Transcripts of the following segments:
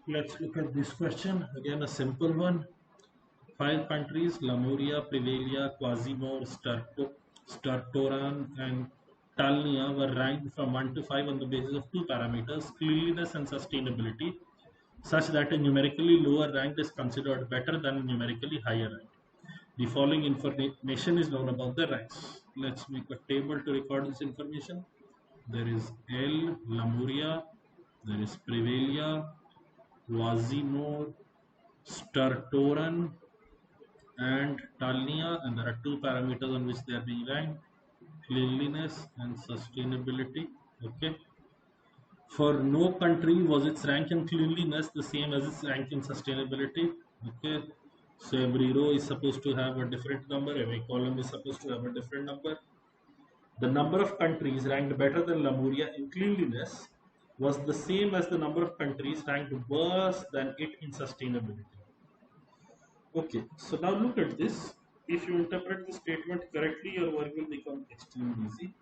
Let's look at this question. Again, a simple one. Five countries, Lemuria, Privilia, Quasimodo, Stertoran, and Talnia were ranked from 1 to 5 on the basis of two parameters, cleanliness and sustainability, such that a numerically lower rank is considered better than a numerically higher rank. The following information is known about the ranks. Let's make a table to record this information. There is L, Lemuria, there is Privilia, Quasimodo, Stertoran, and Talnia, and there are two parameters on which they are being ranked: cleanliness and sustainability. Okay. For no country was its rank in cleanliness the same as its rank in sustainability. Okay. So every row is supposed to have a different number, every column is supposed to have a different number. The number of countries ranked better than Lemuria in cleanliness was the same as the number of countries ranked worse than it in sustainability. Okay, so now look at this. If you interpret the statement correctly, your work will become extremely easy.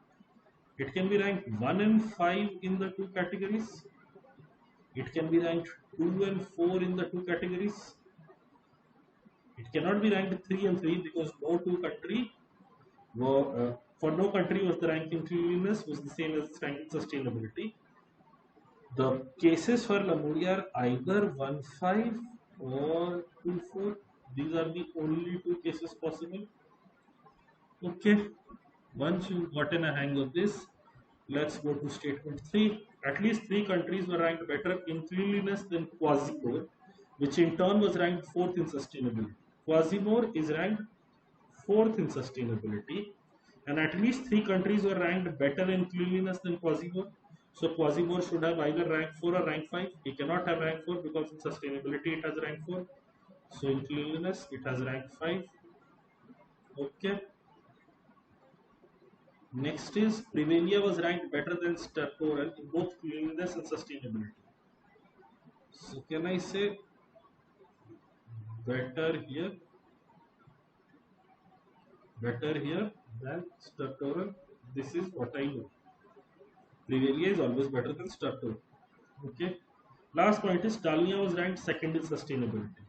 It can be ranked 1 and 5 in the two categories. It can be ranked 2 and 4 in the two categories. It cannot be ranked 3 and 3 because no two country for no country was the rank in cleanliness was the same as its rank in sustainability. The cases for Lemuria are either 1-5 or 2-4. These are the only two cases possible. Okay, once you gotten a hang of this, let's go to statement 3. At least 3 countries were ranked better in cleanliness than Quasimodo, which in turn was ranked 4th in sustainability. Quasimodo is ranked 4th in sustainability, and at least 3 countries were ranked better in cleanliness than Quasimodo. So Quasimodo should have either rank 4 or rank 5. It cannot have rank 4 because in sustainability it has rank 4. So in cleanliness it has rank 5. Okay. Next is Privilia was ranked better than Stertoran in both cleanliness and sustainability. So can I say better here? Better here than Stertoran? This is what I know. Privilia is always better than Stertoran. Okay. Last point is Talnia was ranked second in sustainability.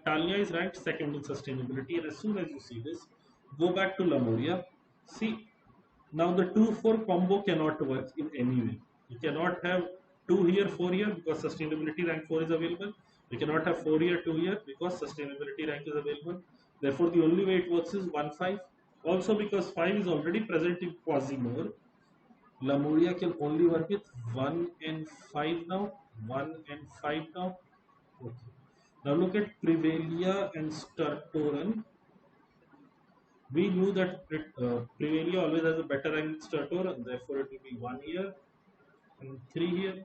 Talnia is ranked second in sustainability, and as soon as you see this, go back to Lemuria. See, now the 2-4 combo cannot work in any way. You cannot have 2 here, 4 here because sustainability rank 4 is available. You cannot have 4 here, 2 here because sustainability rank is available. Therefore, the only way it works is 1-5. Also, because 5 is already present in Quasimodo, Lemuria can only work with 1 and 5 now. 1 and 5 now. Okay. Now look at Privilia and Stertoran. We knew that Privilia always has a better rank than Stertoran, therefore it will be 1 here and 3 here.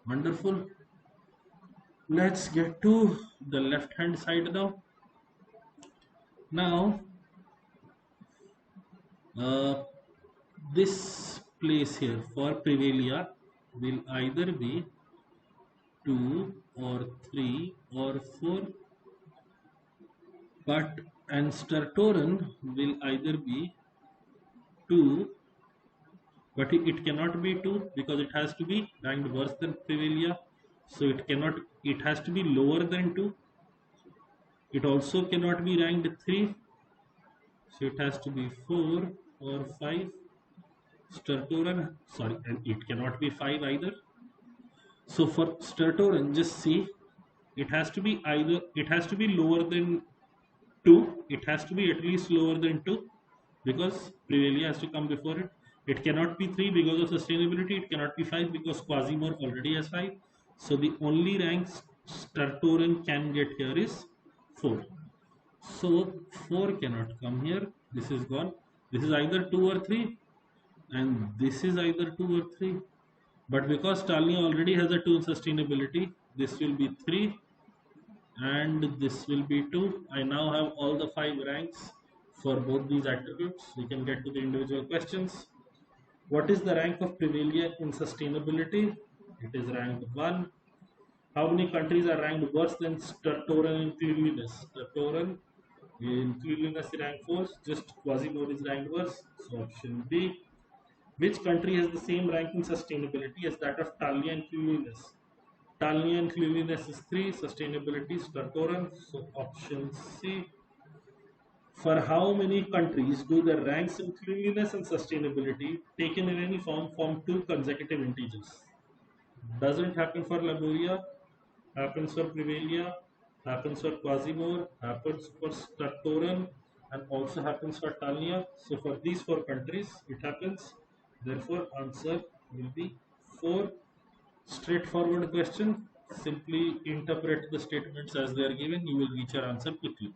Wonderful. Let's get to the left hand side now. Now, this place here for Privilia will either be 2 or 3 or 4, but and Stertoran will either be 2, but it cannot be 2 because it has to be ranked worse than Privilia. So it has to be lower than 2. It also cannot be ranked 3. So it has to be 4 or 5. Stertoran, sorry, and it cannot be 5 either. So for Stertoran, just see, it has to be lower than 2. It has to be at least lower than 2 because Privilia has to come before it. It cannot be 3 because of sustainability. It cannot be 5 because Quasimodo already has 5. So the only rank Stertoran can get here is 4. So 4 cannot come here. This is gone. This is either 2 or 3, and this is either 2 or 3. But because Talnia already has a 2 in sustainability, this will be 3 and this will be 2. I now have all the 5 ranks for both these attributes. We can get to the individual questions. What is the rank of Privilia in sustainability? It is ranked 1. How many countries are ranked worse than Stertoran in cleanliness? Stertoran in cleanliness is ranked 4. Just Quasimodo is ranked worse. So option B. Which country has the same rank in sustainability as that of Talnia in cleanliness? Talnia and cleanliness is 3. Sustainability, Stertoran. So option C. For how many countries do the ranks in cleanliness and sustainability taken in any form two consecutive integers? Doesn't happen for Lemuria, happens for Privilia, happens for Quasimor, happens for Stertoran, and also happens for Talnia. So for these 4 countries, it happens. Therefore, answer will be 4. Straightforward question. Simply interpret the statements as they are given. You will reach your answer quickly.